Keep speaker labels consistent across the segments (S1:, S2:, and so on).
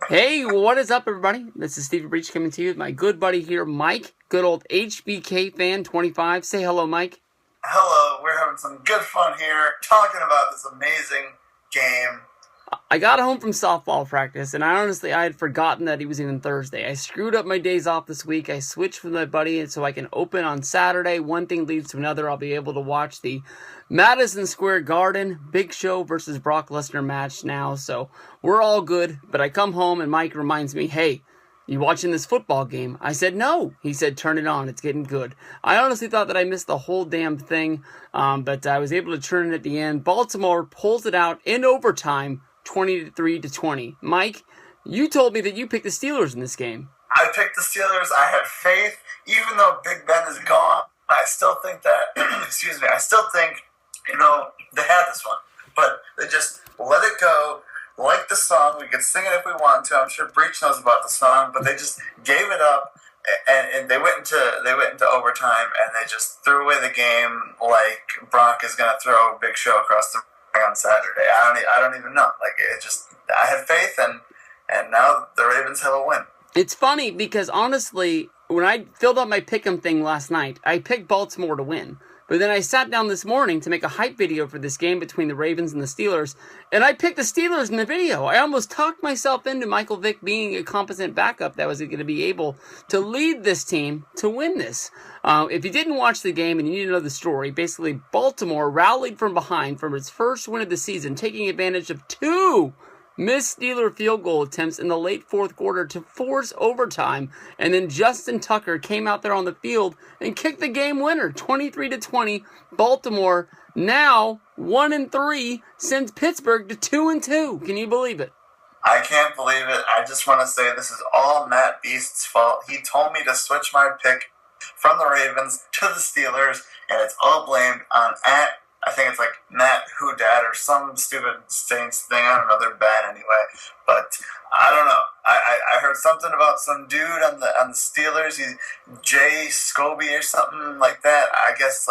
S1: Hey, what is up, everybody? This is Stevie Breach coming to you with my good buddy here, Mike, good old HBK fan 25. Say hello, Mike.
S2: Hello, we're having some good fun here, talking about this amazing game.
S1: I got home from softball practice, and I had forgotten that it was even Thursday. I screwed up my days off this week. I switched with my buddy so I can open on Saturday. One thing leads to another. I'll be able to watch the Madison Square Garden Big Show versus Brock Lesnar match now, so we're all good. But I come home, and Mike reminds me, hey, you watching this football game? I said, no. He said, turn it on. It's getting good. I honestly thought that I missed the whole damn thing, but I was able to turn it at the end. Baltimore pulls it out in overtime, 23-20. Mike, you told me that you picked the Steelers in this game.
S2: I picked the Steelers. I had faith. Even though Big Ben is gone, I still think that, they had this one. But they just let it go. Like the song, we could sing it if we want to. I'm sure Breach knows about the song, but they just gave it up, and they went into overtime, and they just threw away the game like Brock is going to throw a Big Show across the on Saturday. I don't even know. I had faith, and now the Ravens have a win.
S1: It's funny because honestly, when I filled out my pick'em thing last night, I picked Baltimore to win. But then I sat down this morning to make a hype video for this game between the Ravens and the Steelers, and I picked the Steelers in the video. I almost talked myself into Michael Vick being a competent backup that was going to be able to lead this team to win this. If you didn't watch the game and you need to know the story, basically Baltimore rallied from behind from its first win of the season, taking advantage of two missed Steeler field goal attempts in the late fourth quarter to force overtime, and then Justin Tucker came out there on the field and kicked the game winner, 23-20. Baltimore now 1-3 sends Pittsburgh to 2-2. Can you believe it?
S2: I can't believe it. I just want to say this is all Matt Beast's fault. He told me to switch my pick from the Ravens to the Steelers, and it's all blamed on I think it's like Matt Who Dat or some stupid Saints thing. I don't know. They're bad anyway. But I don't know. I heard something about some dude on the Steelers. He's Jay Scobie or something like that. I guess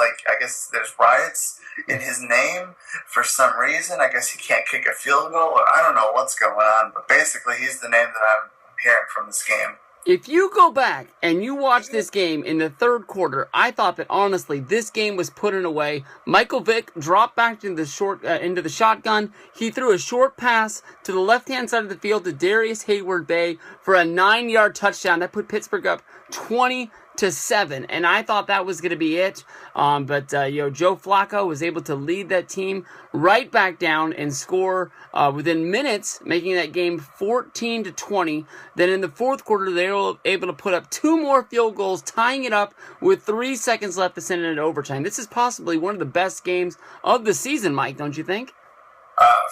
S2: there's riots in his name for some reason. I guess he can't kick a field goal. Or I don't know what's going on. But basically, he's the name that I'm hearing from this game.
S1: If you go back and you watch this game in the third quarter, I thought that honestly this game was put in away. Michael Vick dropped back into the shotgun. He threw a short pass to the left-hand side of the field to Darius Hayward-Bay for a 9-yard touchdown. That put Pittsburgh up 20-7, and I thought that was going to be it. But Joe Flacco was able to lead that team right back down and score within minutes, making that game 14-20. Then in the fourth quarter, they were able to put up two more field goals, tying it up with 3 seconds left to send it into overtime. This is possibly one of the best games of the season, Mike, don't you think?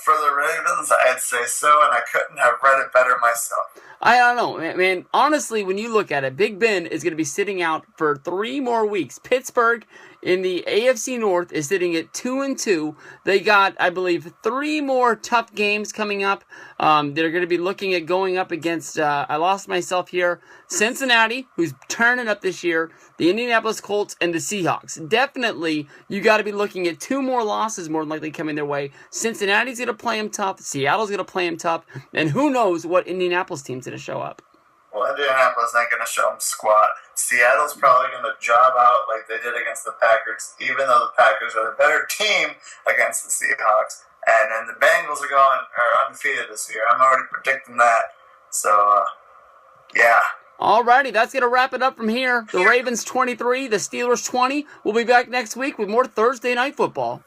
S2: For the Ravens, I'd say so, and I couldn't have read it better myself.
S1: I don't know, man. Honestly, when you look at it, Big Ben is going to be sitting out for 3 more weeks. Pittsburgh in the AFC North is sitting at 2-2. They got, I believe, 3 more tough games coming up. They're going to be looking at going up against, I lost myself here, Cincinnati, who's turning up this year, the Indianapolis Colts, and the Seahawks. Definitely, you got to be looking at 2 more losses more than likely coming their way. Cincinnati's going to play them tough. Seattle's going to play them tough. And who knows what Indianapolis team's going to show up.
S2: Well, Indianapolis ain't going to show them squat. Seattle's probably going to job out like they did against the Packers, even though the Packers are the better team against the Seahawks. And then the Bengals are undefeated this year. I'm already predicting that. So, yeah.
S1: Alrighty, that's going to wrap it up from here. The Ravens 23, the Steelers 20. We'll be back next week with more Thursday Night Football.